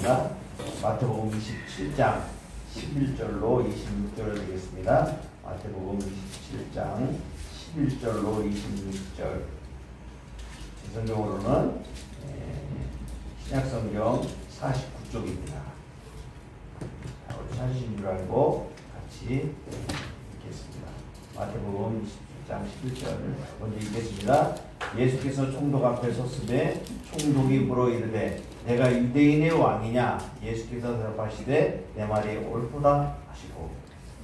되겠습니다. 마태복음 27장 11절로 26절 되겠습니다. 마태복음 27장 11절로 26절. 성경으로는 신약성경 49쪽입니다. 우리 찾으신 줄 알고 같이 읽겠습니다. 마태복음 27장 11절 먼저 읽겠습니다. 예수께서 총독 앞에 섰으되 총독이 물어 이르되 내가 유대인의 왕이냐? 예수께서 대답하시되 내 말이 옳도다 하시고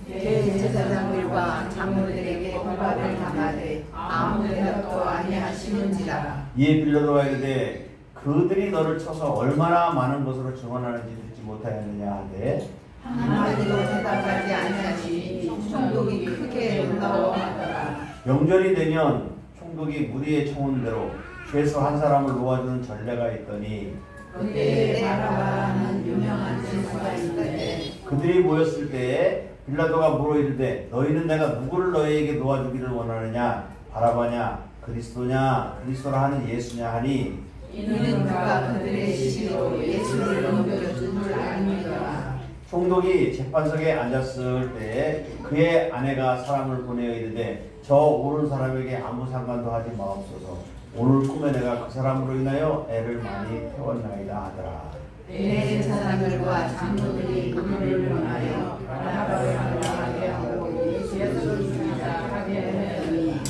대제사장들과 장로들에게 공박을 당하되 아무 대답도 아니하시는지라. 이에 빌라도가 이르되 그들이 너를 쳐서 얼마나 많은 것으로 증언하는지 듣지 못하였느냐 하되 한마디도 대답하지 아니하시니 총독이 크게 놀라워하더라. 영전이 되면 총독이 무리의 청혼대로 죄수 한 사람을 놓아주는 전례가 있더니 그때 바라바라는 유명한 죄수가 있는데 그들이 모였을 때에 빌라도가 물어 이르되 너희는 내가 누구를 너희에게 놓아주기를 원하느냐? 바라바냐? 그리스도냐? 그리스도라 하는 예수냐 하니 이는 그가 그들의 시기로 예수를 넘겨준 줄 아니더라. 총독이 재판석에 앉았을 때에 그의 아내가 사람을 보내어 이르되 저 오른 사람에게 아무 상관도 하지 마옵소서. 오늘 꿈에 내가 그 사람으로 인하여 애를 많이 태웠나이다 하더라. 대제사장들과 장로들이 그들을 원하여 바라바를 나가게 하고 예수를 죽이자 하게 하였더니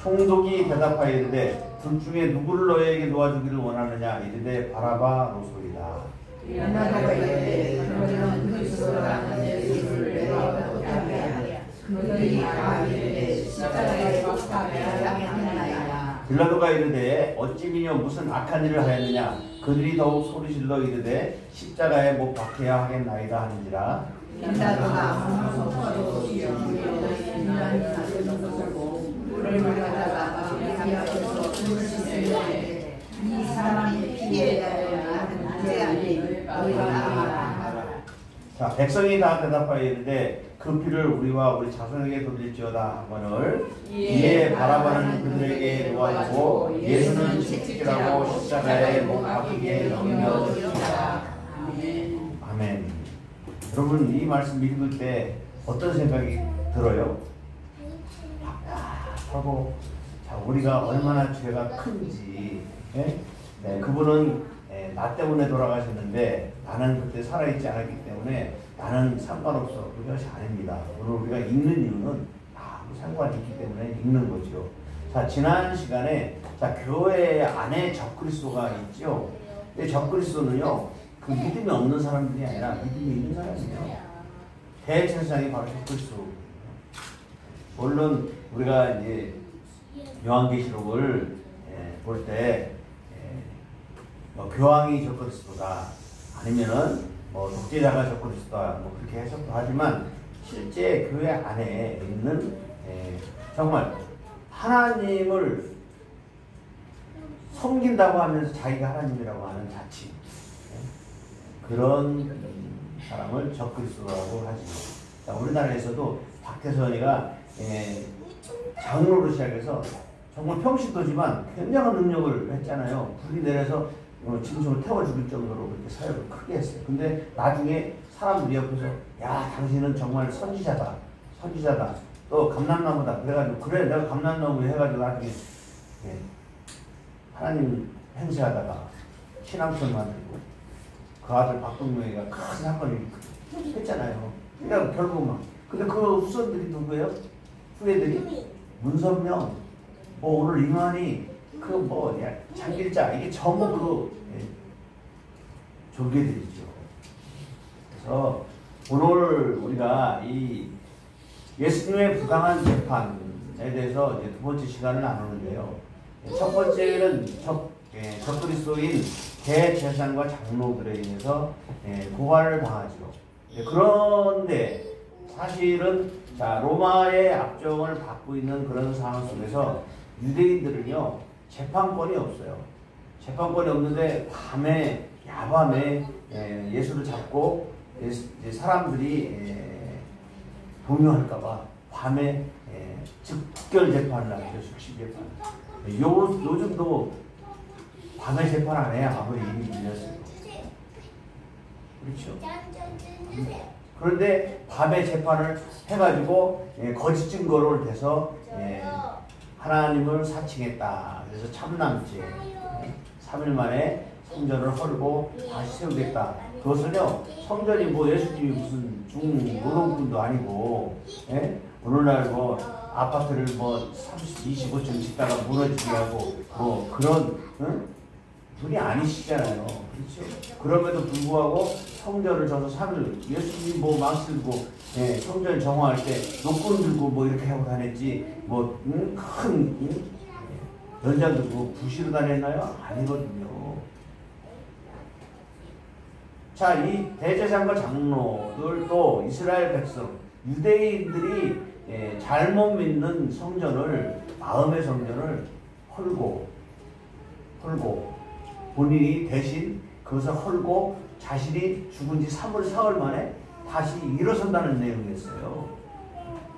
총독이 대답하여 이르되 둘 중에 누구를 너희에게 놓아주기를 원하느냐? 이르되 바라바로소이다. 빌라도가 이르되 그러면 그리스도라는 예수를 내가 어떻게 하랴? 그들이 다 이르되 십자가에 못 박아야 하나이다. 빌라도가 이르되 어찌 미녀 무슨 악한 일을 하였느냐? 그들이 더욱 소리질러 이르되 십자가에 못 박혀야 하겠나이다 하는지라. 빌라도가 성소로 지어주려 인간이 가지는 것을 보고 물을 가져다가 자기 앞에서 물을 씻으되 이 사람이 피에 대하여 나는 문제 아니 너희가 알아라. 자, 백성이 다 대답하여 이르되 그 피를 우리와 우리 자손에게 돌릴지어다 하거늘 이에 바라바는 그들에게 놓아주고 예수는 채찍질하고 십자가에 못 박히게 넘겨주니라. 아멘. 여러분 이 말씀 읽을 때 어떤 생각이 들어요? 하고 자, 우리가 얼마나 죄가 큰지 네, 그분은 나 때문에 돌아가셨는데 나는 그때 살아있지 않았기 때문에 나는 상관없어. 그것이 아닙니다. 오늘 우리가 읽는 이유는 아무 상관이 있기 때문에 읽는 거죠. 자, 지난 시간에 자, 교회 안에 적그리스도가 있죠. 근데 적그리스도는요, 그 믿음이 없는 사람들이 아니라 믿음이 있는 사람이에요. 대제사장이 바로 적그리스도. 물론 우리가 이제 요한계시록을 볼 때 교황이 적그리스도다 아니면은 독재자가 적그리스도다 그렇게 해석도 하지만 실제 교회 안에 있는 정말 하나님을 섬긴다고 하면서 자기가 하나님이라고 하는 자치 그런 사람을 적그리스도라고 하죠. 자, 우리나라에서도 박태선이가 장로로 시작해서 정말 평신도지만 굉장한 능력을 했잖아요. 불이 내려서 짐승을 태워 죽일 정도로 그렇게 사역을 크게 했어요. 근데 나중에 사람들이 옆에서 야 당신은 정말 선지자다. 선지자다. 또 감람나무다. 그래가지고 그래 내가 감람나무 해가지고 나중에 하나님 행세하다가 신앙촌 만들고 그 아들 박동명이가 큰 사건을 했잖아요. 그러니까 결국 막 근데 그 후손들이 누구예요? 후예들이 문선명 오늘 이만희 장길자 이게 전부 조계들이죠. 그래서 오늘 우리가 이 예수님의 부당한 재판에 대해서 이제 두 번째 시간을 나누는데요. 첫 번째는 적그리스도인 대제사장과 장로들에 의해서 고발을 당하죠. 그런데 사실은 자, 로마의 압정을 받고 있는 그런 상황 속에서 유대인들은요 재판권이 없어요. 재판권이 없는데 야밤에 예수를 잡고 사람들이 동요할까봐 밤에 즉결 재판을 하죠. 즉시 재판. 요즘도 밤에 재판 안 해야 아무리 이미 밀렸어요. 그렇죠? 그런데 밤에 재판을 해가지고 거짓 증거를 대서 하나님을 사칭했다. 그래서 참남죄 3일 만에 성전을 헐고 다시 세우겠다. 그것은요 성전이 뭐 예수님이 무슨 중노동꾼도 아니고 오늘날 뭐 아파트를 뭐 25층 짓다가 무너지게 하고 뭐 그런 분이 아니시잖아요. 그렇죠? 그럼에도 불구하고 성전을 져서 3일 예수님이 뭐 망치 들고 성전 정화할 때 노끈 들고 뭐 이렇게 하고 다녔지 뭐 큰 연장 들고 부시로 다녔나요? 아니거든요. 자, 이 대제사장과 장로들도 이스라엘 백성 유대인들이 잘못 믿는 성전을 마음의 성전을 헐고 본인이 대신 그것을 헐고 자신이 죽은 지 3월 4월 만에 다시 일어선다는 내용이었어요.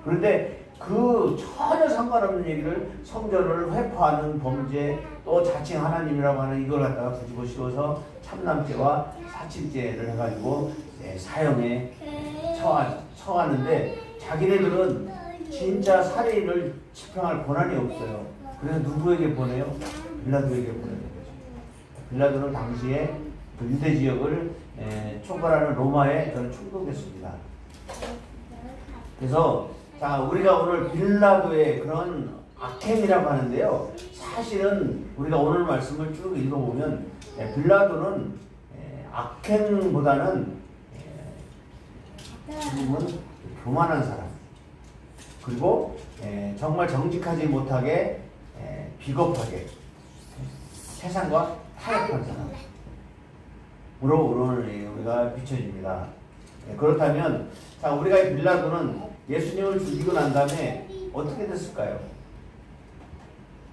그런데 그 전혀 상관없는 얘기를 성전을 회파하는 범죄 또 자칭 하나님이라고 하는 이걸 갖다가 뒤집어 씌워서 참남죄와 사칭죄를 해가지고 사형에 처하는데 자기네들은 진짜 살인을 집행할 권한이 없어요. 그래서 누구에게 보내요? 빌라도에게 보내는 거죠. 빌라도는 당시에 그 유대 지역을 총괄하는 로마에 저는 충독했습니다. 그래서 자 우리가 오늘 빌라도의 그런 악행이라고 하는데요. 사실은 우리가 오늘 말씀을 쭉 읽어보면 빌라도는 악행보다는 지금은 교만한 사람 그리고 정말 정직하지 못하게 비겁하게 세상과 타협한 사람으로 오늘 우리가 비춰집니다. 그렇다면 자 우리가 이 빌라도는 예수님을 죽이고 난 다음에 어떻게 됐을까요?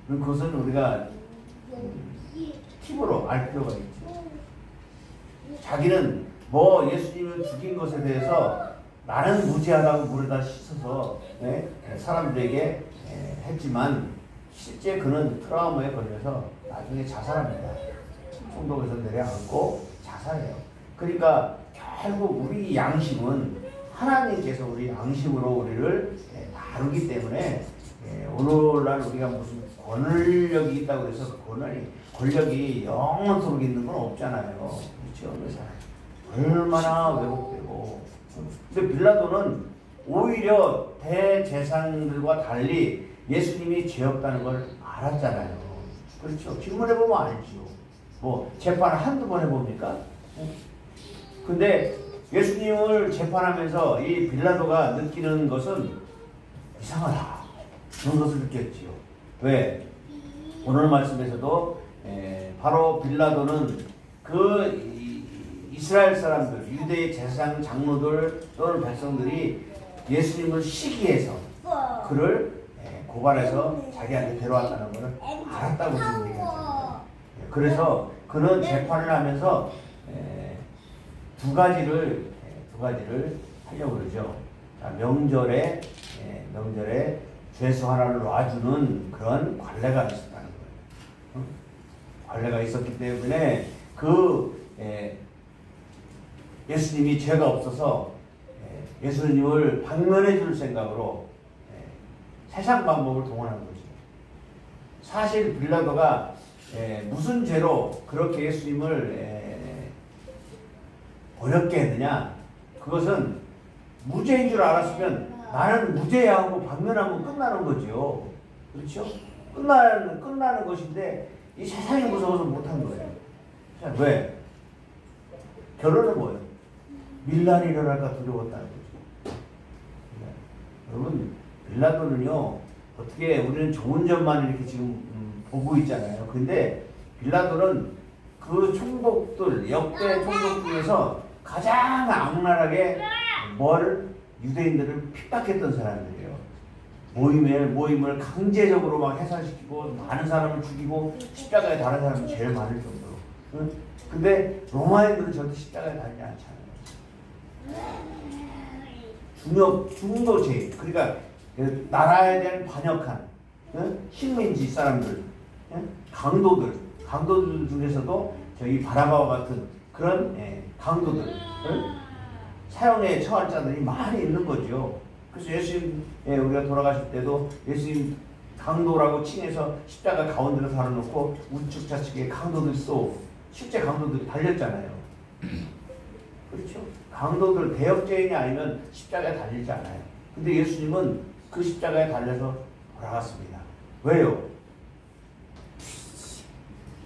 그것은 우리가 팁으로 알 필요가 있죠. 자기는 뭐 예수님을 죽인 것에 대해서 나는 무죄하다고 물에다 씻어서 사람들에게 했지만 실제 그는 트라우마에 걸려서 나중에 자살합니다. 총독에서 내려앉고 자살해요. 그러니까 결국 우리 양심은 하나님께서 우리 양심으로 우리를 다루기 때문에 오늘날 우리가 무슨 권력이 있다고 해서 그 권력이 영원토록 있는 건 없잖아요. 그렇죠? 그래서 얼마나 왜곡되고. 근데 빌라도는 오히려 대제사장들과 달리 예수님이 죄 없다는 걸 알았잖아요. 그렇죠? 질문해 보면 알죠. 뭐 재판을 한두 번 해봅니까? 근데 예수님을 재판하면서 이 빌라도가 느끼는 것은 이상하다. 그런 것을 느꼈지요. 왜? 오늘 말씀에서도 바로 빌라도는 그 이스라엘 사람들, 유대의 제사장 장로들 또는 백성들이 예수님을 시기해서 그를 고발해서 자기한테 데려왔다는 것을 알았다고 지금 얘기했습니다. 그래서 그는 재판을 하면서 두 가지를 하려고 그러죠. 자, 명절에 죄수 하나를 놔주는 그런 관례가 있었다는 거예요. 관례가 있었기 때문에 예수님이 죄가 없어서 예수님을 방면해 줄 생각으로 세상 방법을 동원한 거죠. 사실 빌라도가 무슨 죄로 그렇게 예수님을 어렵게 했느냐? 그것은 무죄인 줄 알았으면 나는 무죄야 하고 방면하면 끝나는 거죠. 그렇죠? 끝나는 것인데 이 세상이 무서워서 못한 거예요. 자, 왜? 결론은 뭐예요? 밀란이 일어날까 두려웠다는 거죠. 여러분, 빌라도는요, 어떻게 우리는 좋은 점만 이렇게 지금 보고 있잖아요. 근데 빌라도는 그 총독들, 역대 총독 중에서 가장 악랄하게 유대인들을 핍박했던 사람들이에요. 모임을 강제적으로 막 해산시키고 많은 사람을 죽이고 십자가에 다른 사람이 제일 많을 정도로. 응? 근데 로마인들은 절대 십자가에 달지 않잖아요. 중도주의, 그러니까 나라에 대한 반역한 식민지 사람들, 강도들 중에서도 저희 바라바와 같은 그런 강도들 사형에 처할 자들이 많이 있는 거죠. 그래서 예수님 우리가 돌아가실 때도 예수님 강도라고 칭해서 십자가 가운데로 달아놓고 우측 좌측에 강도들이 또 실제 강도들이 달렸잖아요. 그렇죠? 강도들 대역죄인이 아니면 십자가에 달리지 않아요. 근데 예수님은 그 십자가에 달려서 돌아갔습니다. 왜요?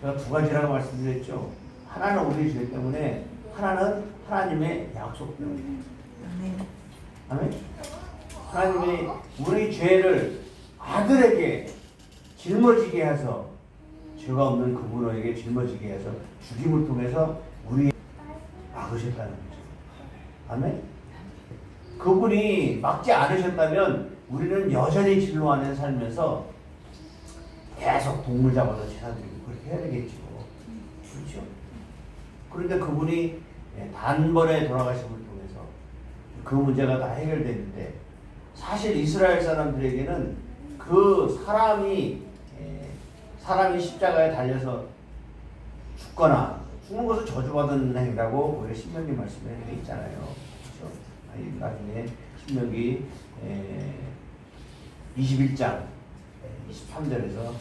제가 두 가지라고 말씀드렸죠. 하나는 우리 죄 때문에, 하나는 하나님의 약속 때문에. 아멘. 하나님이 우리 죄를 아들에게 짊어지게 해서, 죄가 없는 그분에게 짊어지게 해서 죽임을 통해서 우리 막으셨다는 거죠. 아멘. 그분이 막지 않으셨다면 우리는 여전히 진로 안에 살면서 계속 동물 잡아서 제사 드리고 그렇게 해야 되겠죠. 그렇죠? 그런데 그분이 단번에 돌아가심을 통해서 그 문제가 다 해결됐는데, 사실 이스라엘 사람들에게는 그 사람이 십자가에 달려서 죽거나 죽는 것을 저주받은 행위라고 우리가 신명기 말씀에 되어 있잖아요. 그렇죠? 나중에 신명기 21장 23절에서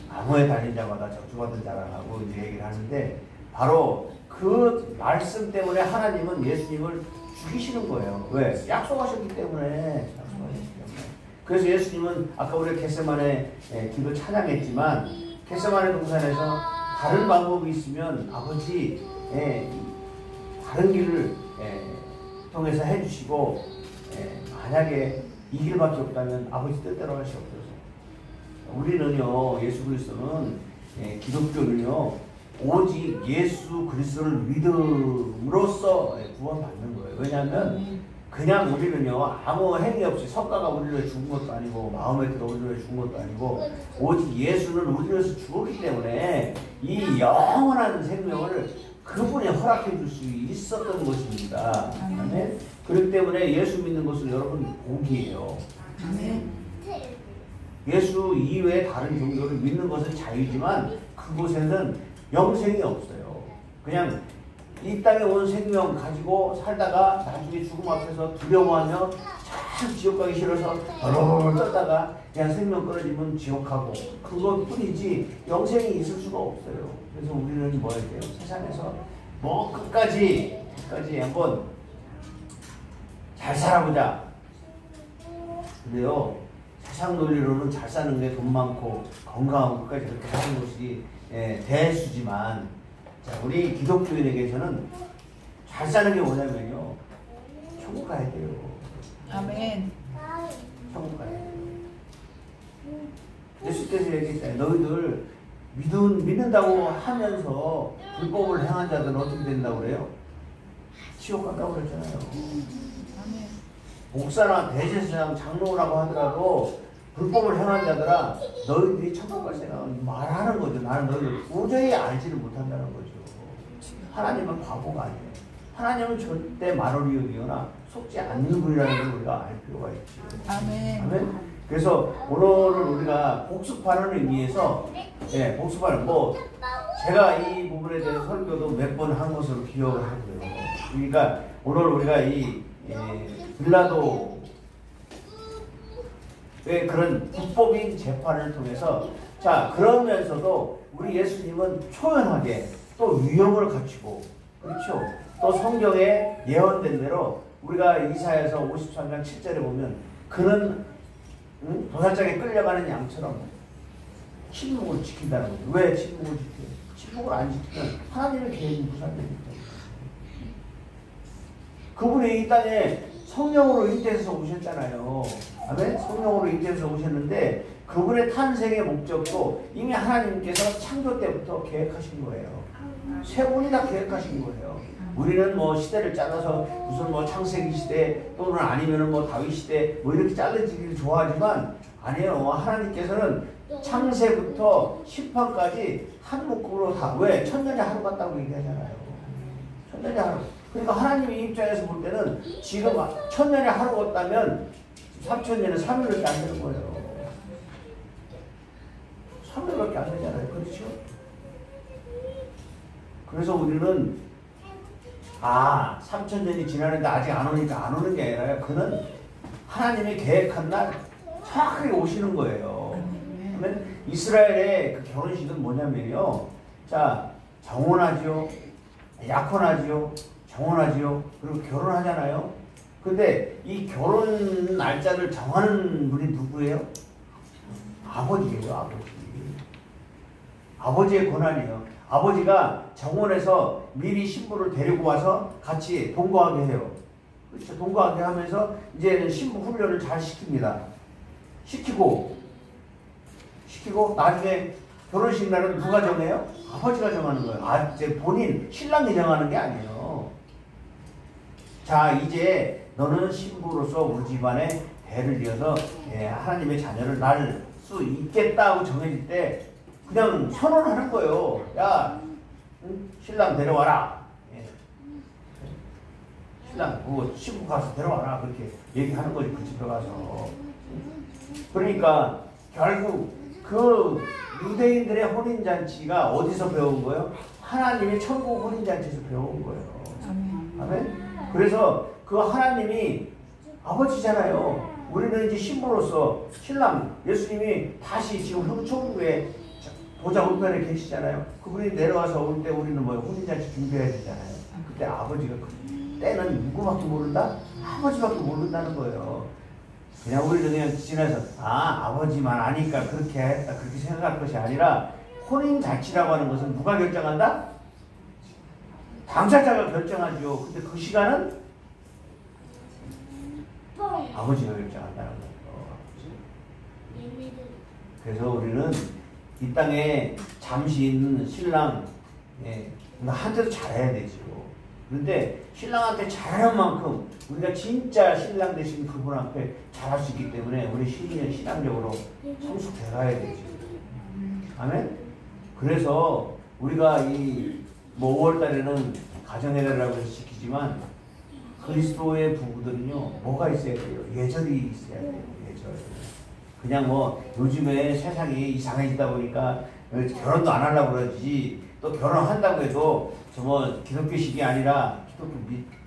나무에 달린 자마다 저주받은 자라고 이제 얘기를 하는데, 바로 그 말씀 때문에 하나님은 예수님을 죽이시는 거예요. 왜? 약속하셨기 때문에. 그래서 예수님은 아까 우리가 겟세마네 기도 찬양했지만, 겟세마네 동산에서 다른 방법이 있으면 아버지 다른 길을 통해서 해주시고, 만약에 이 길밖에 없다면 아버지 뜻대로 하시옵소서. 우리는요, 예수 그리스도는 기독교는요, 오직 예수 그리스도를 믿음으로써 구원받는 거예요. 왜냐하면 그냥 우리는요, 아무 행위 없이 석가가 우리를 위해 죽은 것도 아니고 마음에 들어 우리를 위해 죽은 것도 아니고, 오직 예수는 우리를 위해서 죽었기 때문에 이 영원한 생명을 그분이 허락해 줄 수 있었던 것입니다. 아멘. 그렇기 때문에 예수 믿는 것은 여러분 복이에요. 아멘. 예수 이외에 다른 종교를 믿는 것은 자유지만 그곳에는 영생이 없어요. 그냥 이 땅에 온 생명 가지고 살다가 나중에 죽음 앞에서 두려워하며 참 지옥 가기 싫어서 얼얼 떨다가 그냥 생명 끊어지면 지옥 가고, 그것뿐이지 영생이 있을 수가 없어요. 그래서 우리는 뭐 해야 돼요? 세상에서 뭐 끝까지 한번 잘 살아보자. 근데요, 세상 논리로는 잘 사는 게 돈 많고 건강하고 끝까지 그렇게 사는 것이 대수지만, 자, 우리 기독교인에게서는 잘 사는 게 뭐냐면요, 천국 가야 돼요. 아멘. 천국 가야 돼요. 예수께서 얘기했잖아요. 너희들 믿는다고 하면서 불법을 행한 자들은 어떻게 된다고 그래요? 지옥 간다고 그랬잖아요. 목사나 대제사장, 장로라고 하더라도 불법을 행한 자들아, 너희들이 천국 갈 생각은 말하는 거죠. 나는 너희들 도저히 알지를 못한다는 거죠. 하나님은 바보가 아니에요. 하나님은 절대 말을 이어나 속지 않는 분이라는 걸 우리가 알 필요가 있죠. 아멘. 아멘. 그래서 오늘을 우리가 복습하는 의미에서, 복습하는, 제가 이 부분에 대해서 설교도 몇 번 한 것으로 기억을 하고요. 그러니까 오늘 우리가 이 빌라도의 그런 불법인 재판을 통해서, 자, 그러면서도 우리 예수님은 초연하게 또 위엄을 갖추고, 그렇죠? 또 성경에 예언된 대로 우리가 이사야서 53장 7절에 보면 그는 도살장에 끌려가는 양처럼 침묵을 지킨다는 거죠. 왜 침묵을 지켜요? 침묵을 안 지키면 하나님의 계획이 무산되기 때문에. 그분이 이 땅에 성령으로 잉태해서 오셨잖아요. 아멘? 성령으로 잉태해서 오셨는데 그분의 탄생의 목적도 이미 하나님께서 창조 때부터 계획하신 거예요. 세분이 다 계획하신 거예요. 우리는 뭐 시대를 잘라서 무슨 창세기 시대 또는 아니면은 다윗 시대 이렇게 잘라지기를 좋아하지만, 아니에요. 하나님께서는 창세부터 심판까지 한 묶음으로 다. 왜? 천년이 하루 같다고 얘기하잖아요. 천년이 하루. 그러니까 하나님의 입장에서 볼 때는 지금 천년이 하루 같다면 3천년은 3일밖에 안 되는 거예요. 3일밖에 안 되잖아요. 그렇죠? 그래서 우리는 아 3000년이 지났는데 아직 안 오니까 안 오는 게 아니라 그는 하나님이 계획한 날 정확하게 오시는 거예요. 그러면 이스라엘의 그 결혼식은 뭐냐면요. 자, 정혼하지요. 약혼하지요. 정혼하지요. 그리고 결혼하잖아요. 근데 이 결혼 날짜를 정하는 분이 누구예요? 아버지예요, 아버지. 아버지의 권한이에요. 아버지가 정혼해서 미리 신부를 데리고 와서 같이 동거하게 해요. 그렇죠. 동거하게 하면서 이제는 신부 훈련을 잘 시킵니다. 시키고 나중에 결혼식 날은 누가 정해요? 아버지가 정하는 거예요. 아, 이제 본인 신랑이 정하는 게 아니에요. 자, 이제 너는 신부로서 우리 집안에 대를 이어서 하나님의 자녀를 낳을 수 있겠다고 정해질 때 그냥 선언하는 거예요. 야, 신랑 데려와라. 신랑, 신부 가서 데려와라. 그렇게 얘기하는 거지, 그 집에 가서. 그러니까 결국 그 유대인들의 혼인잔치가 어디서 배운 거예요? 하나님의 천국 혼인잔치에서 배운 거예요. 아멘. 그래서 그 하나님이 아버지잖아요. 우리는 이제 신부로서 신랑 예수님이 다시 지금 천국에 보좌 우편에 계시잖아요. 그분이 내려와서 올 때 우리는 뭐 혼인잔치 준비해야 되잖아요. 그때 아버지가 그 때는 누구밖에 모른다? 아버지밖에 모른다는 거예요. 그냥 우리는 그냥 지나서 아버지만 아니까 그렇게 했다 그렇게 생각할 것이 아니라 혼인잔치라고 하는 것은 누가 결정한다? 당사자가 결정하죠. 근데 그 시간은 아버지가 결정한다는 거예요. 그래서 우리는 이 땅에 잠시 있는 신랑 한테도 잘해야 되죠. 그런데 신랑한테 잘하는 만큼 우리가 진짜 신랑 되신 그분 앞에 잘할 수 있기 때문에 우리 신앙적으로 성숙해 가야 되죠. 아멘? 그래서 우리가 이 5월 달에는 가정예배라고 해서 지키지만 그리스도의 부부들은요 뭐가 있어야 돼요? 예절이 있어야 돼요. 예절. 그냥 뭐 요즘에 세상이 이상해지다 보니까 결혼도 안 하려고 그러지 또 결혼한다고 해도 저 기독교식이 아니라 기독교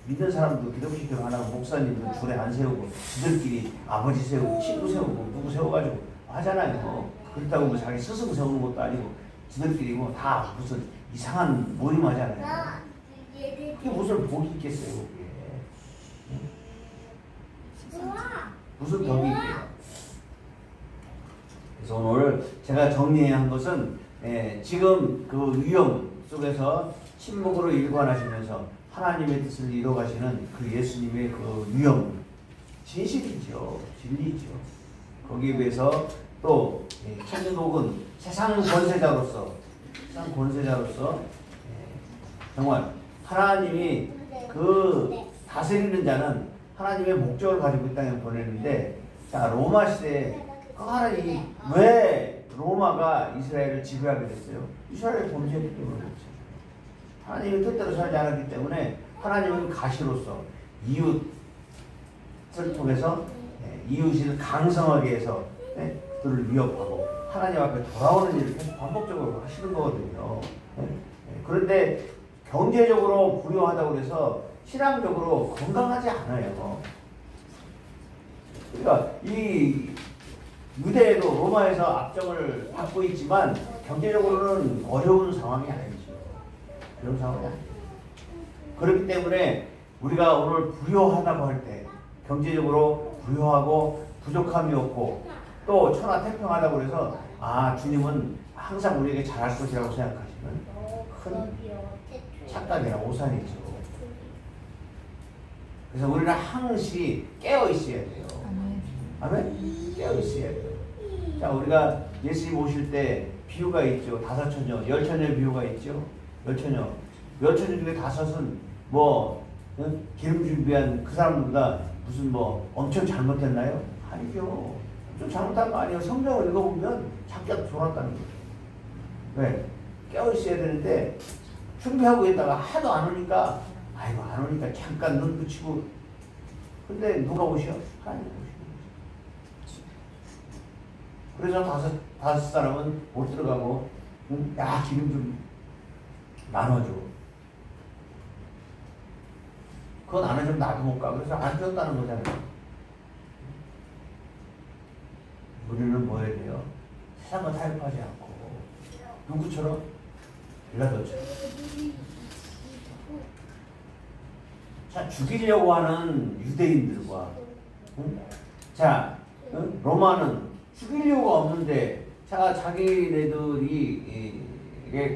믿는 사람도 기독교 결혼하고 목사님들 줄에 안 세우고 지들끼리 아버지 세우고 친구 세우고 누구 세워가지고 하잖아요. 그렇다고 뭐 자기 스승 세우는 것도 아니고 지들끼리 뭐 다 무슨 이상한 모임 하잖아요. 그게 무슨 복이 있겠어요, 그게. 무슨 덕이 있겠어요. 그래서 오늘 제가 정리한 것은 지금 그 위험 속에서 침묵으로 일관하시면서 하나님의 뜻을 이뤄가시는 그 예수님의 그 위험, 진실이죠. 진리죠. 거기에 비해서 또 천국은 세상 권세자로서 정말 하나님이 그 다스리는 자는 하나님의 목적을 가지고 이 땅에 보내는데 자 로마 시대에 하나님이 왜 로마가 이스라엘을 지배하게 됐어요? 이스라엘 범죄했기 때문에 그렇죠. 하나님의 뜻대로 살지 않았기 때문에 하나님은 가시로서 이웃을 통해서 이웃을 강성하게 해서 그들을 위협하고 하나님 앞에 돌아오는 일을 계속 반복적으로 하시는 거거든요. 그런데 경제적으로 부유하다고 해서 신앙적으로 건강하지 않아요. 그러니까 이 유대에도 로마에서 압정을 받고 있지만 경제적으로는 어려운 상황이 아니죠. 그런 상황이 아니에요. 그렇기 때문에 우리가 오늘 부유하다고 할 때 경제적으로 부유하고 부족함이 없고 또 천하태평하다고 해서 주님은 항상 우리에게 잘할 것이라고 생각하시는 큰 착각이나 오산이죠. 그래서 우리는 항시 깨어 있어야 돼요. 아멘? 깨어 있어야 돼요. 자, 우리가 예수님 오실 때 비유가 있죠. 5처녀, 10처녀의 비유가 있죠. 10처녀. 10처녀 중에 5은 기름 준비한 그 사람들보다 무슨 엄청 잘못했나요? 아니죠. 좀 잘못한 거 아니에요. 성경을 읽어보면 자기가 졸았다는 거죠. 왜? 깨어 있어야 되는데 준비하고 있다가 하도 안 오니까 아이고 안 오니까 잠깐 눈 붙이고 근데 누가 오셔? 하나님 오시는 거죠. 그래서 다섯 사람은 못 들어가고 야 기름 좀 나눠줘. 그건 안 해주면 나도 못 가. 그래서 안 줬다는 거잖아요. 우리는 뭐 해야 돼요? 세상과 타협하지 않고 누구처럼? 빌라도처럼. 자, 죽이려고 하는 유대인들과 응? 자, 응? 로마는 죽이려고 없는데 자, 자기네들이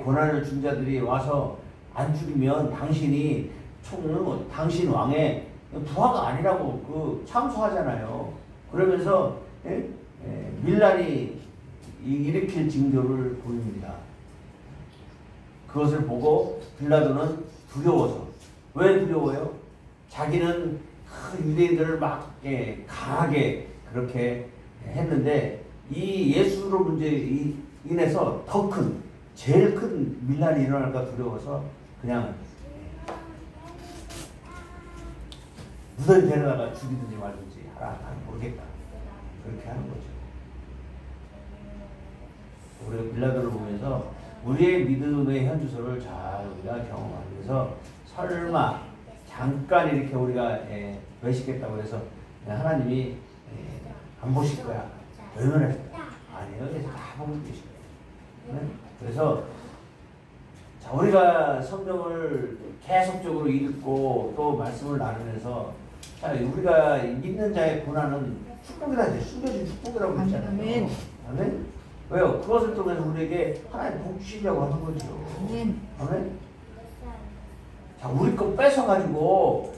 고난을 준 자들이 와서 안 죽이면 당신 왕의 부하가 아니라고 그 참소하잖아요. 그러면서 밀란이 일으킬 징조를 보입니다. 그것을 보고 빌라도는 두려워서. 왜 두려워요? 자기는 그 유대인들을 막 강하게 그렇게 했는데 이 예수로 문제에 인해서 제일 큰 밀란이 일어날까 두려워서 그냥 무덤에 데려다가 죽이든지 말든지 하라. 난 모르겠다. 그렇게 하는 거죠. 우리가 빌라도를 보면서 우리의 믿음의 현주소를 잘 우리가 경험하면서 설마 잠깐 이렇게 우리가 외식했다고 해서 하나님이 안 보실 거야. 외면하실 거야. 아니에요. 그래서 다 보고 계실 거예요. 그래서 자, 우리가 성경을 계속적으로 읽고 또 말씀을 나누면서 자, 우리가 믿는 자의 고난은 축복이라 하죠. 숨겨진 축복이라고 했잖아요. 아멘. 왜요? 그것을 통해서 우리에게 하나님 복 주시려고 하는 거죠. 아멘. 자, 우리 거 뺏어가지고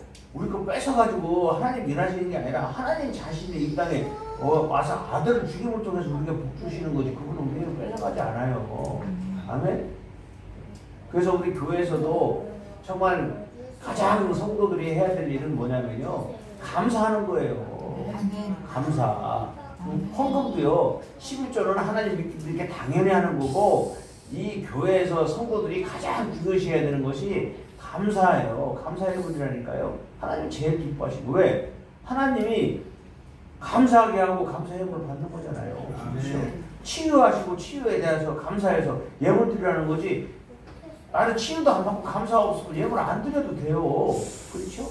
하나님 일하시는 게 아니라 하나님 자신이 이 땅에 와서 아들을 죽임을 통해서 우리가 복 주시는 거지. 그분은 우리를 뺏어가지 않아요. 아멘. 그래서 우리 교회에서도 정말 가장 성도들이 해야 될 일은 뭐냐면요. 감사하는 거예요. 감사. 헌금도요. 11조는 하나님 믿게 당연히 하는 거고 이 교회에서 성도들이 가장 중요시해야 되는 것이 감사예요. 감사의 분이라니까요. 하나님 제일 기뻐하시고. 왜? 하나님이 감사하게 하고 감사의 예물을 받는 거잖아요. 그렇죠? 치유하시고 치유에 대해서 감사해서 예물 드리라는 거지. 나는 치유도 안 받고 감사 없으면 예물 안 드려도 돼요. 그렇죠?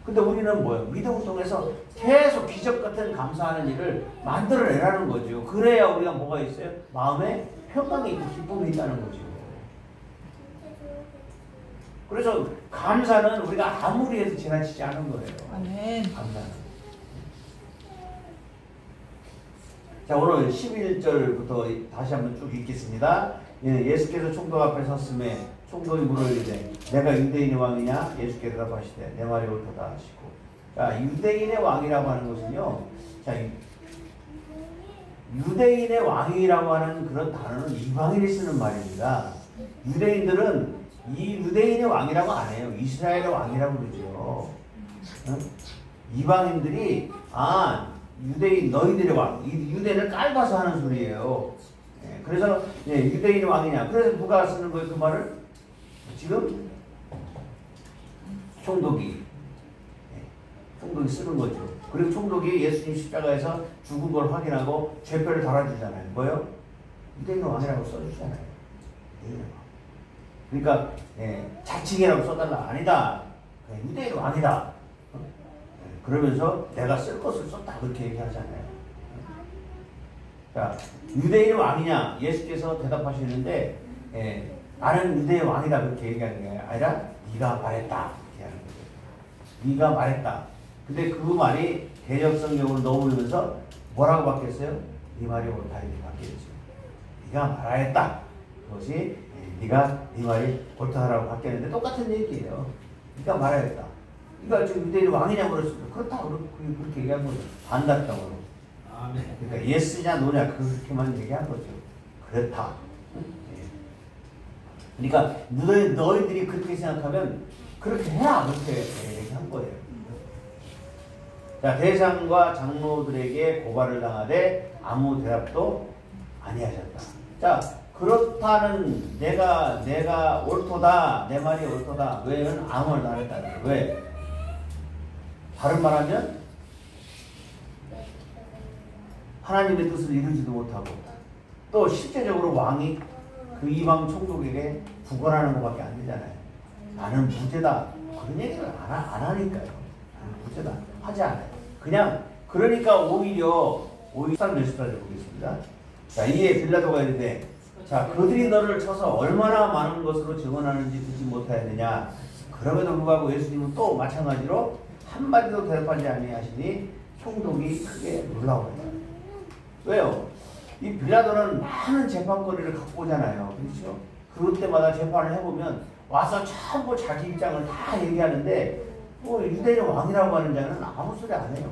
근데 우리는 뭐예요? 믿음을 통해서 계속 기적 같은 감사하는 일을 만들어내라는 거죠. 그래야 우리가 뭐가 있어요? 마음에 평강이 있고 기쁨이 있다는 거죠. 그래서 감사는 우리가 아무리 해도 지나치지 않은 거예요. 아멘. 감사는. 자, 오늘 11절부터 다시 한번 쭉 읽겠습니다. 예수께서 총독 앞에 섰음에 총독이 물으리되 내가 유대인의 왕이냐? 예수께 대답하시되 내 말이 옳도다 하시고. 자, 유대인의 왕이라고 하는 것은요. 자, 유대인의 왕이라고 하는 그런 단어는 이방인이 쓰는 말입니다. 유대인들은 이 유대인의 왕이라고 안 해요. 이스라엘의 왕이라고 그러죠. 응? 이방인들이 유대인 너희들의 왕, 유대인을 깔아서 하는 소리예요. 그래서 유대인의 왕이냐. 그래서 누가 쓰는 거예요? 그 말을? 지금 총독이 쓰는 거죠. 그리고 총독이 예수님 십자가에서 죽은 걸 확인하고 죄표를 달아주잖아요. 뭐요? 유대인의 왕이라고 써주잖아요. 유대인의 왕. 그러니까 자칭이라고 써달라. 아니다. 유대인의 왕이다. 그러면서 내가 쓸 것을 썼다. 그렇게 얘기하잖아요. 자, 유대인의 왕이냐? 예수께서 대답하시는데 나는 유대의 왕이다. 그렇게 얘기하는 게 아니라 네가 말했다. 이렇게 하는 거죠. 네가 말했다. 근데 그 말이 개혁성경으로 넘어오면서 뭐라고 바뀌었어요? 네 말이 옳다. 이렇게 바뀌었죠. 네가 말하였다. 그것이 네가 네 말이 옳다라고 바뀌었는데 똑같은 얘기예요. 네가 말하였다. 네가 지금 유대인의 왕이냐고 그랬습니다. 그렇다고 그렇게 얘기한 거죠. 반답적으로. 그러니까 예스냐 노냐 그렇게만 얘기한 거죠. 그렇다. 그러니까 너희들이 그렇게 생각하면 그렇게 해라. 그렇게 얘기한 거예요. 자, 대장과 장로들에게 고발을 당하되 아무 대답도 아니하셨다. 자, 그렇다는 내가 옳도다. 내 말이 옳도다. 왜냐면 아무 말도 안 했다는 거예요. 왜? 다른 말하면 하나님의 뜻을 이루지도 못하고 또 실제적으로 왕이 그 이방 총독에게 구걸하는 것밖에 안 되잖아요. 나는 무죄다. 그런 얘기를 안 하니까요. 나는 무죄다. 하지 않아요. 그냥 그러니까 오히려 13절 보겠습니다. 자, 이에 빌라도가 이르되 자, 그들이 너를 쳐서 얼마나 많은 것으로 증언하는지 듣지 못하였느냐. 그럼에도 불구하고 예수님은 또 마찬가지로 한마디도 대답하지 아니하시니 총독이 크게 놀라워요. 왜요? 이 빌라도는 많은 재판거리를 갖고 오잖아요. 그렇죠? 그럴 때마다 재판을 해보면 와서 전부 자기 입장을 다 얘기하는데 유대인 왕이라고 하는 자는 아무 소리 안 해요.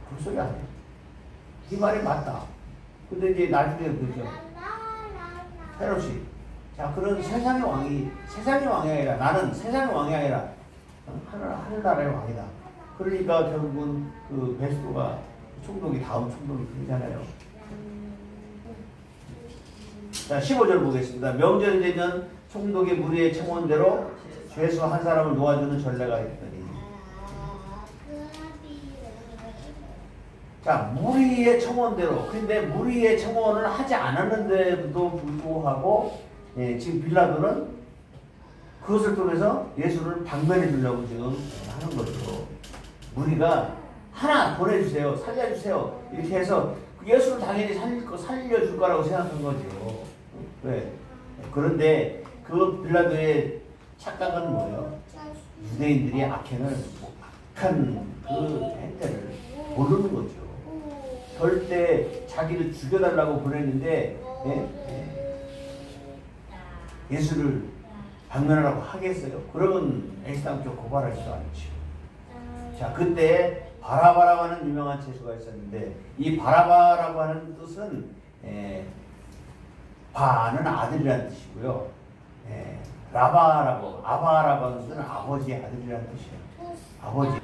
그 소리 안 해요. 이 말이 맞다. 근데 이제 나중에 그죠? 헤롯이 자, 그런 세상의 왕이 아니라 나는 세상의 왕이 아니라 하늘나라의 왕이다. 그러니까 결국은 그 베스도가 총독이 다음 총독이 되잖아요. 자, 15절 보겠습니다. 명절이 되면 총독의 무리의 청원대로 죄수 한 사람을 놓아주는 전례가 있더니 자, 무리의 청원대로. 근데 무리의 청원을 하지 않았는데도 불구하고 지금 빌라도는 그것을 통해서 예수를 방면해 주려고 지금 하는 거죠. 무리가 하나 보내주세요. 살려주세요. 이렇게 해서 예수를 당연히 살려줄 거라고 생각한 거죠. 왜? 그런데 그 빌라도의 착각은 뭐예요? 유대인들이 악한 그 행태를 모르는 거죠. 절대 자기를 죽여달라고 보냈는데 예수를 방면하라고 하겠어요? 그러면 애시당초 고발하지도 않죠. 자, 그때 바라바라고 하는 유명한 죄수가 있었는데 이 바라바라고 하는 뜻은 바는 아들이라는 뜻이고요. 아바라고 하는 뜻은 아버지의 아들이라는 뜻이에요. 아버지.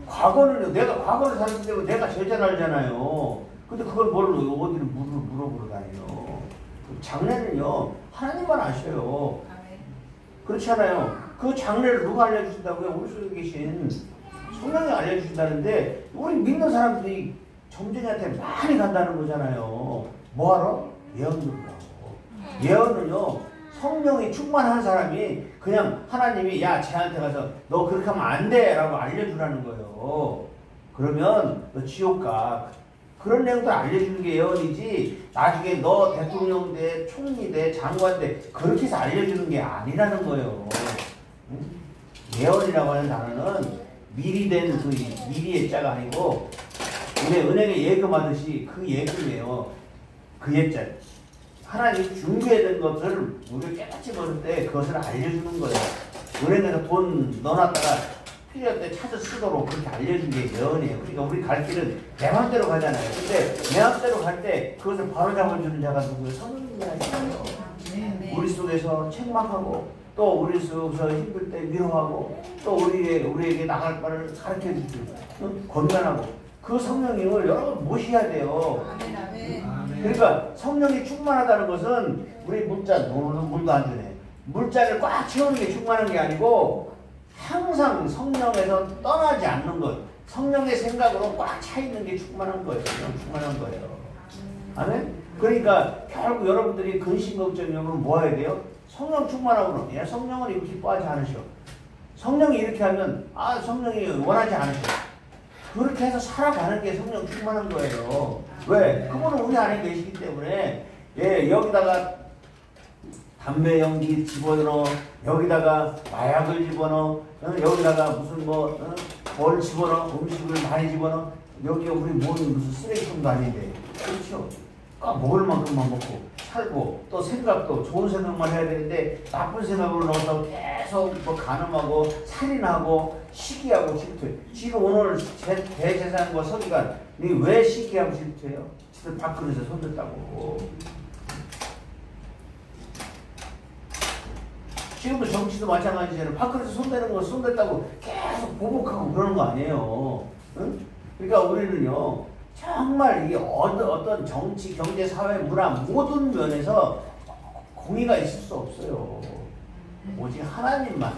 과거를 살았을 때 내가 제자를 알잖아요. 근데 그걸 어디를 물어보러 다녀요. 장래는요, 하나님만 아셔요. 그렇잖아요. 그 장래를 누가 알려주신다고요? 우리 속에 계신 성령이 알려주신다는데, 우리 믿는 사람들이 점쟁이한테 많이 간다는 거잖아요. 뭐하러? 예언 듣고. 예언은요, 성령이 충만한 사람이 그냥 하나님이 야, 쟤한테 가서 너 그렇게 하면 안 돼! 라고 알려주라는 거예요. 그러면 너 지옥 가. 그런 내용들 알려주는 게 예언이지 나중에 너 대통령 돼, 총리 돼, 장관 돼 그렇게 해서 알려주는 게 아니라는 거예요. 예언이라고 하는 단어는 미리 된 그 미리의 자가 아니고 은행에 예금하듯이 그 예금이에요. 그 예자. 하나님 준비해야 것을 우리가 깨닫지 못할 때 그것을 알려주는 거예요. 은행에서 돈 넣어놨다가 필요할 때 찾아 쓰도록 그렇게 알려준 게 예언이에요. 그러니까 우리 갈 길은 내 맘대로 가잖아요. 근데 내 맘대로 갈 때 그것을 바로 잡아주는 자가 누구예요? 성령이잖아요. 우리 속에서 책망하고 또 우리 속에서 힘들 때 위로하고 또 우리에게 나갈 바를 가르쳐주고 권면하고 그 성령님을 여러분 모셔야 돼요. 그러니까 성령이 충만하다는 것은 우리 물도 안 주네. 물잔을 꽉 채우는 게 충만한 게 아니고 항상 성령에서 떠나지 않는 것, 성령의 생각으로 꽉 차 있는 게 충만한 거예요. 충만한 거예요. 아멘? 그러니까 결국 여러분들이 근심 걱정이면 뭐 해야 돼요? 성령 충만하고는 야, 성령은 이거 기뻐하지 않으셔. 성령이 이렇게 하면 성령이 원하지 않으셔. 그렇게 해서 살아가는 게 성령 충만한 거예요. 왜? 그분은 우리 안에 계시기 때문에 여기다가 담배 연기 집어넣어, 여기다가 마약을 집어넣어, 여기다가 무슨 뭘 집어넣어, 음식을 많이 집어넣어. 여기 우리 몸이 무슨 쓰레기통도 아닌데, 그렇죠? 먹을 만큼만 먹고 살고 또 생각도 좋은 생각만 해야 되는데 나쁜 생각으로 넣어서 계속 간음하고 살인하고 시기하고 질투해. 지금 오늘 대제사장과 서기관 왜 시기하고 질투해요? 지들 밥그릇에 손댔다고. 지금도 정치도 마찬가지잖아요. 밥그릇에 손대는 거 손댔다고 계속 보복하고 그러는 거 아니에요. 응? 그러니까 우리는요 정말 이게 어떤 정치, 경제, 사회, 문화 모든 면에서 공의가 있을 수 없어요. 오직 하나님만.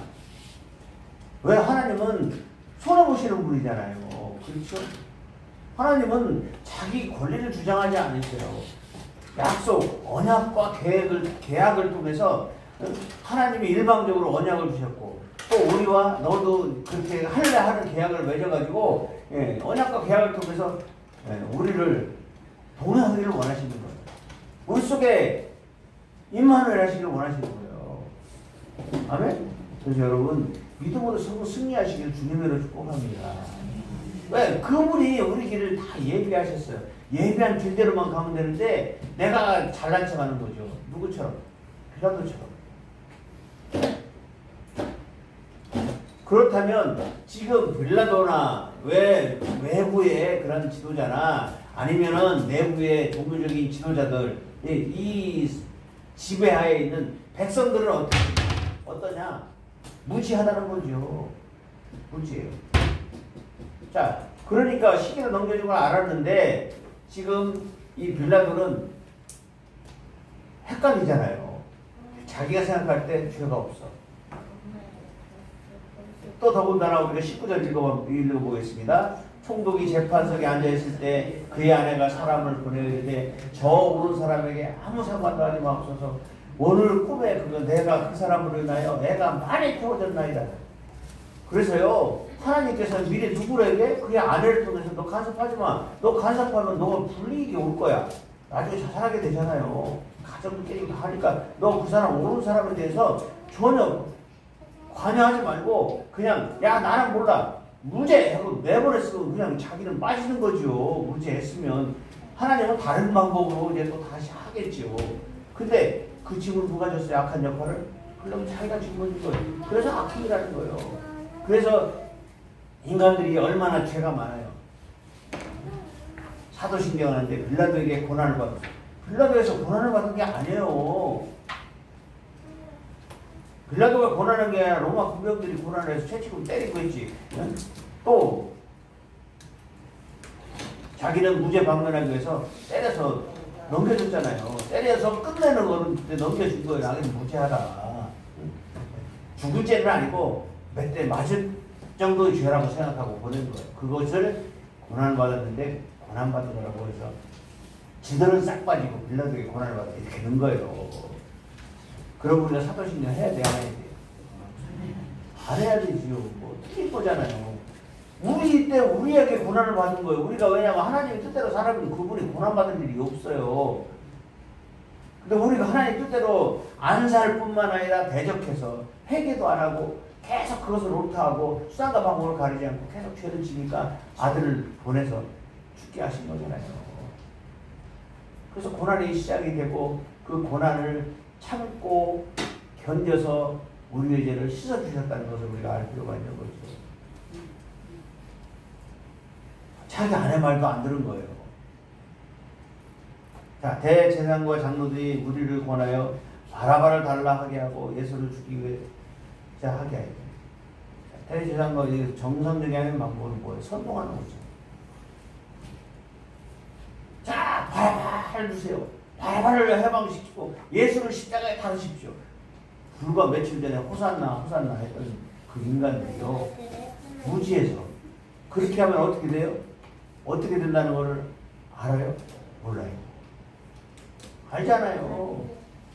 왜? 하나님은 손해보시는 분이잖아요. 그렇죠? 하나님은 자기 권리를 주장하지 않으세요. 약속, 언약과 계약을 통해서 하나님이 일방적으로 언약을 주셨고 또 우리와 너도 그렇게 할래 하는 계약을 맺어가지고 언약과 계약을 통해서 우리를 동행하기를 원하시는 거예요. 우리 속에 임마누엘 하시기를 원하시는 거예요. 아멘? 그래서 여러분 믿음으로 서로 승리하시기를 주님으로 축복합니다. 왜? 그분이 우리 길을 다 예비하셨어요. 예비한 길대로만 가면 되는데 내가 잘난 척하는 거죠. 누구처럼? 빌라도처럼. 그렇다면 지금 빌라도나 외부의 그런 지도자나 아니면은 내부의 종교적인 지도자들 이 지배하에 있는 백성들은 어떠냐? 무지하다는 거죠. 무지해요. 자, 그러니까 시기를 넘겨준 걸 알았는데 지금 이 빌라도는 헷갈리잖아요. 자기가 생각할 때 죄가 없어. 또 더군다나 우리가 19절 읽어보겠습니다. 총독이 재판석에 앉아있을 때 그의 아내가 사람을 보내는데 저 오는 사람에게 아무 상관도 하지 마옵소서. 오늘 꿈에 내가 그 사람으로 인하여 애가 많이 태워졌나이다. 그래서요 하나님께서는 미리 누구에게 그의 아내를 통해서 너 간섭하지 마. 너 간섭하면 너가 불이익이 올 거야. 나중에 자살하게 되잖아요. 가정도 깨지고 하니까 너 그 사람 오는 사람에 대해서 전혀 관여하지 말고 그냥 야 나는 몰라 무죄 하고 내버렸으면 그냥 자기는 빠지는 거죠. 무죄했으면 하나님은 다른 방법으로 이제 또 다시 하겠죠. 근데 그 짐을 누가 졌어요? 악한 역할을? 그러면 자기가 짊어진 거예요. 그래서 악행이라는 거예요. 그래서 인간들이 얼마나 죄가 많아요. 사도신경 하는데 빌라도에게 고난을 받았어요. 빌라도에서 고난을 받은 게 아니에요. 빌라도가 고난한 게 아니라 로마 군병들이 고난을 해서 채찍으로 때리고 있지. 또 자기는 무죄 방면하기 위해서 때려서 넘겨줬잖아요. 때려서 끝내는 거는 넘겨준 거예요. 나는 무죄하다. 죽을 죄는 아니고 몇 대 맞을 정도의 죄라고 생각하고 보낸 거예요. 그것을 고난받았는데 고난받은 거라고 해서 지들은 싹 빠지고 빌라도에게 고난을 받아 이렇게 된 거예요. 그럼 우리가 사도신경 해야 돼, 안 해야 돼요? 안 해야 되지요. 뭐 틀린 거잖아요. 우리 때 우리에게 고난을 받은 거예요. 우리가 왜냐면 하나님의 뜻대로 살아면 그분이 고난받을 일이 없어요. 근데 우리가 하나님 뜻대로 안 살 뿐만 아니라 대적해서 회개도 안 하고 계속 그것을 옳다하고 수단과 방법을 가리지 않고 계속 죄를 지니까 아들을 보내서 죽게 하신 거잖아요. 그래서 고난이 시작이 되고 그 고난을 참고 견뎌서 우리의 죄를 씻어주셨다는 것을 우리가 알 필요가 있는 거죠. 자기 아내 말도 안 들은 거예요. 자, 대제사장과 장로들이 우리를 권하여 바라바를 달라 하게 하고 예수를 죽이기 위해 하게 하여. 대제사장과 정상적인 하는 방법은 뭐예요? 선동하는 거죠. 자, 바라바를 주세요. 바라바를 해방시키고 예수를 십자가에 달으십시오. 불과 며칠 전에 호산나 했던 그 인간들이요. 무지해서. 그렇게 하면 어떻게 돼요? 어떻게 된다는 거를 알아요? 몰라요. 알잖아요.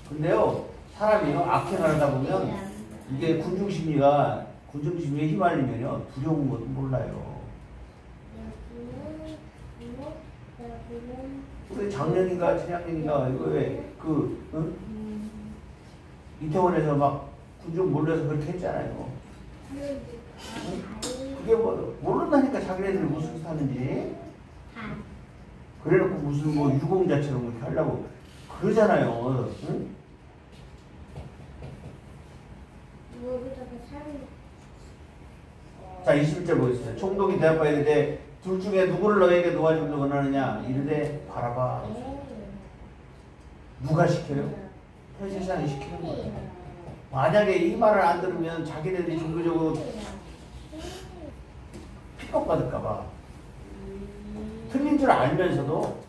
근데요, 사람이요, 악행을 하다 보면 이게 군중심리에 휘말리면요, 두려운 것도 몰라요. 우리 작년인가, 재작년인가, 이거 왜, 이태원에서 막 군중 몰려서 그렇게 했잖아요. 그게 뭐, 모른다니까 자기네들이 무슨 짓 하는지. 그래놓고 무슨 뭐 유공자처럼 그렇게 하려고 그러잖아요. 응? 자, 21절 보겠습니다. 총독이 대답하여 이르되 둘 중에 누구를 너에게 놓아주기를 원하느냐? 이르되 바라바. 누가 시켜요? 대제사장이 시키는 거예요. 만약에 이 말을 안 들으면 자기네들이 종교적으로 핍박받을까봐 틀린 줄 알면서도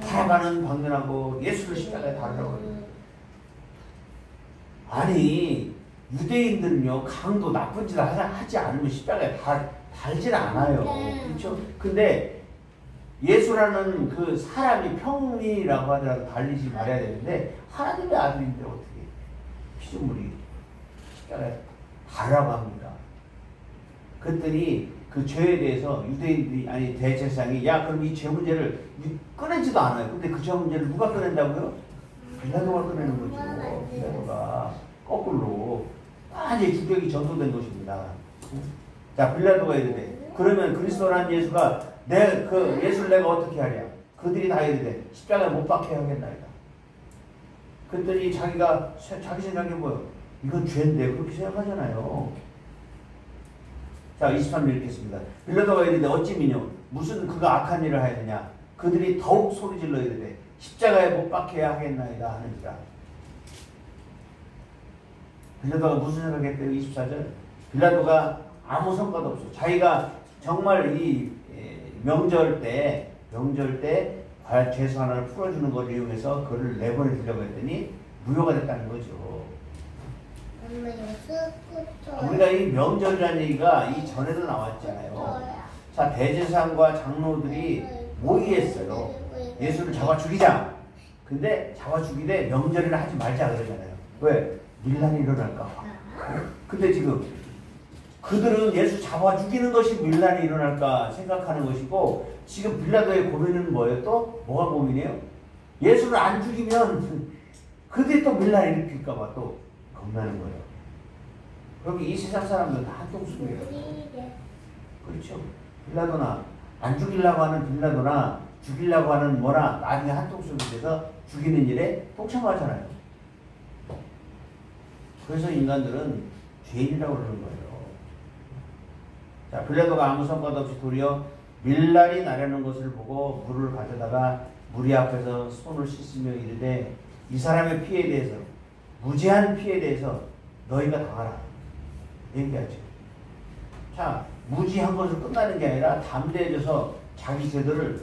바라바는 방면하고 예수를 십자가에 달으라고 해요. 아니 유대인들은요 강도 나쁜 짓을 하지 않으면 십자가에 달질 않아요. 그렇죠? 근데 예수라는 그 사람이 평민이라고 하더라도 달리지 말아야 되는데 하나님의 아들인데 어떻게 피조물이 십자가에 달라고 합니다. 그랬더니 그 죄에 대해서 유대인들이 아니 대제사장이 야 그럼 이 죄 문제를 꺼내지도 않아요. 근데 그 죄 문제를 누가 꺼낸다고요? 빌라도가 꺼내는 거죠. 빌라도가 거꾸로 완전히 주격이 전도된 것입니다. 자 빌라도가 이르되 그러면 그리스도라는 예수가 그 예수를 내가 어떻게 하랴? 그들이 다 이르되 십자가에 못 박혀 하겠나이다. 그랬더니 자기 생각이 뭐예요? 이건 죄인데 그렇게 생각하잖아요. 자 23절 읽겠습니다. 빌라도가 이르되 어찌 미뇨 무슨 그가 악한 일을 하였느냐? 그들이 더욱 소리질러 이르되 십자가에 못 박혀야 하겠나이다 하는지라. 빌라도가 무슨 생각했대요? 24절 빌라도가 아무 성과도 없어. 자기가 정말 이 명절 때 죄수 하나를 풀어주는 걸 이용해서 그를 내보내주려고 했더니 무효가 됐다는 거죠. 우리가 이 명절이라는 얘기가 이 전에도 나왔잖아요. 자 대제사장과 장로들이 모의했어요. 예수를 잡아 죽이자. 근데 잡아 죽이되 명절이라 하지 말자 그러잖아요. 왜? 밀란이 일어날까 봐. 근데 지금 그들은 예수 잡아 죽이는 것이 밀란이 일어날까 생각하는 것이고 지금 빌라도의 고민은 뭐예요? 또 뭐가 고민이에요? 예수를 안 죽이면 그들이 또 밀란을 일으킬까 봐 또 겁나는 거예요. 그럼 이 세상 사람들은 다 한통속이에요. 그렇죠? 빌라도나 안 죽이려고 하는 빌라도나 죽이려고 하는 뭐나 나중에 한통속이 돼서 죽이는 일에 동참하잖아요. 그래서 인간들은 죄인이라고 그러는 거예요. 자, 빌라도가 아무 성과도 없이 도리어 밀란이 나려는 것을 보고 물을 가져다가 무리 앞에서 손을 씻으며 이르되 이 사람의 피에 대해서 무지한 피에 대해서 너희가 당하라 얘기하죠. 자, 무지한 것으로 끝나는 게 아니라 담대해져서 자기 제도를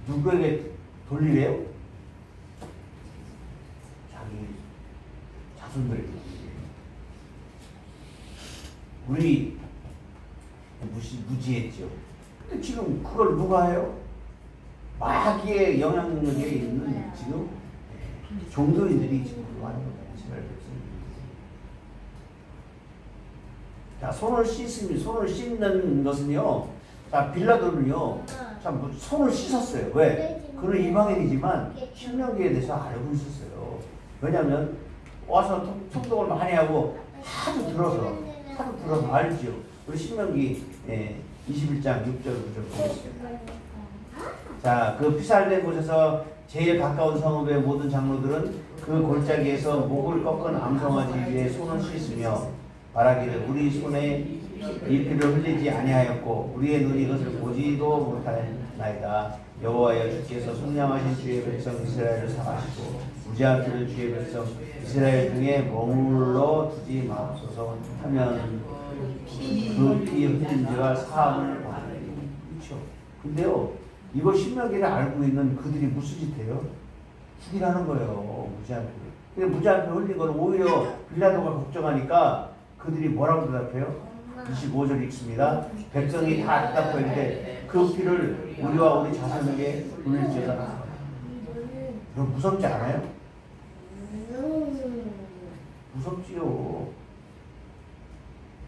누구에게 돌리래요? 자기 자손들에게. 우리 무지했죠. 근데 지금 그걸 누가 해요? 마귀의 영향력에 있는 지금 종교인들이 지금 그거 하는 거예요. 자, 손을 씻는 것은요. 자, 빌라도는요. 참 손을 씻었어요. 왜? 그는 이방인이지만 신명기에 대해서 알고 있었어요. 왜냐하면 와서 통독을 많이 하고 하도 들어서 알죠. 우리 신명기 21장 6절 9절 보겠습니다. 자, 그 피살된 곳에서 제일 가까운 성읍의 모든 장로들은 그 골짜기에서 목을 꺾은 암송아지 위에 손을 씻으며 말하기를 우리 손에 이 피를 흘리지 아니하였고 우리의 눈이 이것을 보지도 못하나이다. 여호와여 주께서 속량하신 주의 백성 이스라엘을 사하시고 무지한 피를 주의 백성 이스라엘 중에 머물러 두지 마옵소서 하면 그 피 흘린 자가 사함을 받으리니. 그렇죠. 근데요 이거 신명기를 알고 있는 그들이 무슨 짓 해요? 죽이라는 거예요. 무지한 피를. 근데 무지한 피 흘린 건 오히려 빌라도가 걱정하니까 그들이 뭐라고 대답해요? 25절 읽습니다. 백성이 다 대답하는데 그 피를 우리와 우리 자손에게 돌릴지어다. 여러분 무섭지 않아요? 무섭지요.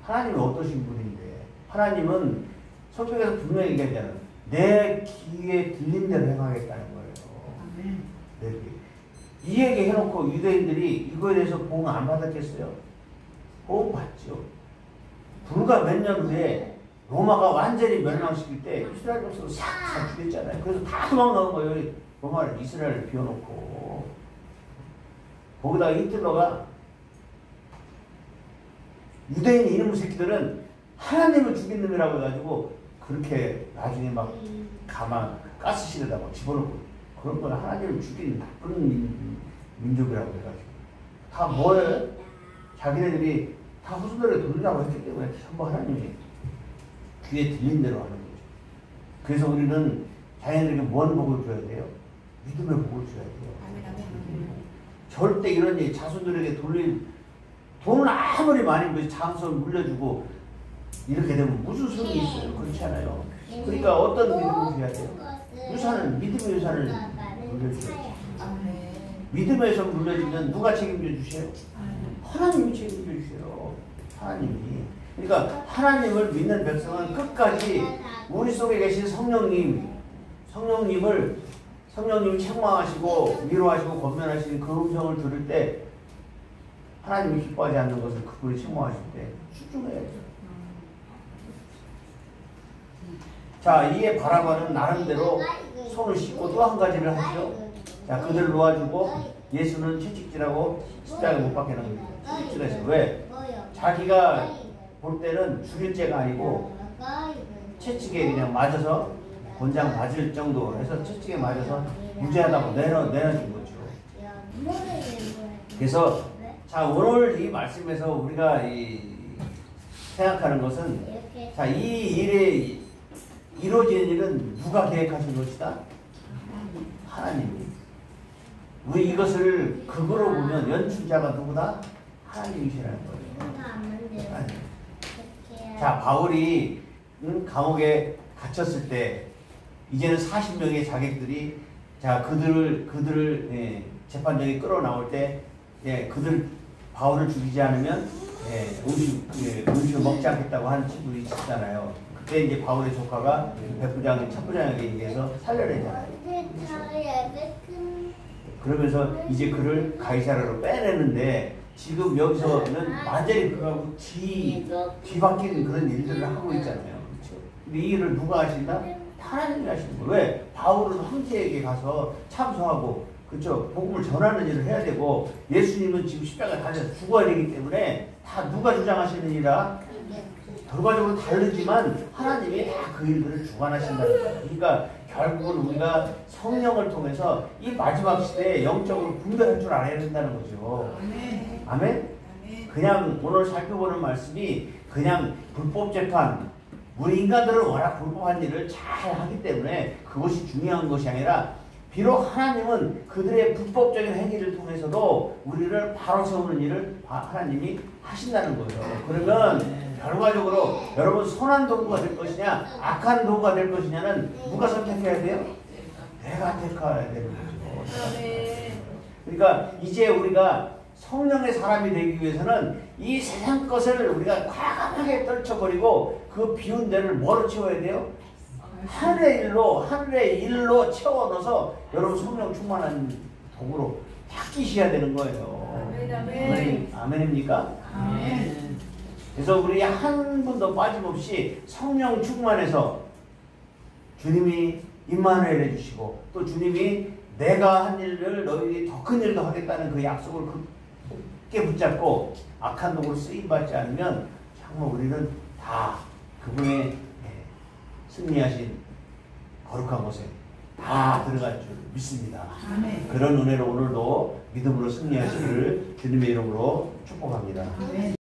하나님은 어떠신 분인데? 하나님은 성경에서 분명히 얘기하잖아요. 내 귀에 들린 대로 행하겠다는 거예요. 내 귀. 이 얘기 해놓고 유대인들이 이거에 대해서 보응 안 받았겠어요? 보응 받죠. 불과 몇 년 후에 로마가 완전히 멸망시킬 때 이스라엘 백성을 싹 다 죽였잖아요. 그래서 다 도망간 거예요. 로마를 이스라엘을 비워놓고. 거기다가 히틀러가 유대인 이놈의 새끼들은 하나님을 죽인 놈이라고 해가지고 그렇게 나중에 막 가스실에다 막 집어넣고 그런 건 하나님을 죽인 나쁜 민족이라고 해가지고 다 뭐예요? 자기네들이 다 후손들에게 돌리라고 했기 때문에 전부 하나님이 귀에 들린 대로 하는 거죠. 그래서 우리는 자녀들에게 뭔 복을 줘야 돼요? 믿음의 복을 줘야 돼요. 절대 이런 얘기 자손들에게 돈을 아무리 많이 장소를 물려주고 이렇게 되면 무슨 소용이 있어요? 그렇지 않아요? 그러니까 어떤 믿음을 줘야 돼요? 유산을 믿음의 유산을 물려줘요. 믿음의 유산 물려주면 누가 책임져 주세요? 하나님이 책임져 주세요. 하나님이. 그러니까 하나님을 믿는 백성은 끝까지 우리 속에 계신 성령님이 책망하시고 위로하시고 권면하시는 그 음성을 들을 때 하나님이 기뻐하지 않는 것을 그분이 책망하실 때 순종해야죠. 자, 이에 바라바는 나름대로 손을 씻고 또 한 가지를 하죠. 자, 그들을 놓아주고 예수는 채찍질하고 십자가에 못 박혀 놓은 채찍질했어요. 왜? 자기가 볼 때는 죽일 죄가 아니고 채찍에 그냥 맞아서 곤장 맞을 정도로 해서 채찍에 맞아서 무죄하다고 내놔준 거죠. 그래서 자, 오늘 이 말씀에서 우리가 생각하는 것은 자, 이 일에 이루어지는 일은 누가 계획하신 것이다? 하나님이. 우리 이것을 극으로 보면 연출자가 누구다? 하나님이시라는 거예요. 하나님. 자, 바울이 감옥에 갇혔을 때 이제는 40명의 자객들이 자 그들을 재판정에 끌어나올 때 그들 바울을 죽이지 않으면 음식을 먹지 않겠다고 하는 친구들이 있잖아요. 그때 이제 바울의 조카가 백부장에게 얘기해서 살려내잖아요. 그러면서 이제 그를 가이사라로 빼내는데 지금 여기서는 완전히 그거하고 뒤바뀌는 그런 일들을 하고 있잖아요. 그렇죠? 근데 이 일을 누가 하신다? 하나님이 하시는 거예요. 왜? 바울은 황제에게 가서 참소하고 그렇죠? 복음을 전하는 일을 해야 되고 예수님은 지금 십자가에 달려서 죽어야 되기 때문에 다 누가 주장하시는 일이라 결과적으로 다르지만 하나님이 다 그 일들을 주관하신다는 거예요. 그러니까 결국은 우리가 성령을 통해서 이 마지막 시대에 영적으로 분별할 줄 알아야 된다는 거죠. 아멘? 그냥 오늘 살펴보는 말씀이 그냥 불법 재판, 우리 인간들은 워낙 불법한 일을 잘 하기 때문에 그것이 중요한 것이 아니라 비록 하나님은 그들의 불법적인 행위를 통해서도 우리를 바로 세우는 일을 하나님이 하신다는 거예요. 그러면 결과적으로 여러분 선한 도구가 될 것이냐 악한 도구가 될 것이냐는 누가 선택해야 돼요? 내가 택해야 되는 거죠. 그러니까 이제 우리가 성령의 사람이 되기 위해서는 이 세상 것을 우리가 과감하게 떨쳐버리고 그 비운 데를 뭐로 채워야 돼요? 하늘의 일로 채워 넣어서 여러분 성령 충만한 도구로 바뀌셔야 되는 거예요. 아멘입니까? 아멘. 그래서 우리 한 분도 빠짐없이 성령 충만해서 주님이 임마누엘 해주시고 또 주님이 내가 한 일을 너희들이 더 큰 일도 하겠다는 그 약속을 굳게 붙잡고 악한 도구로 쓰임받지 않으면 정말 우리는 다 그분의 승리하신 거룩한 곳에 다 들어갈 줄 믿습니다. 아멘. 그런 은혜로 오늘도 믿음으로 승리하시기를 주님의 이름으로 축복합니다. 아멘.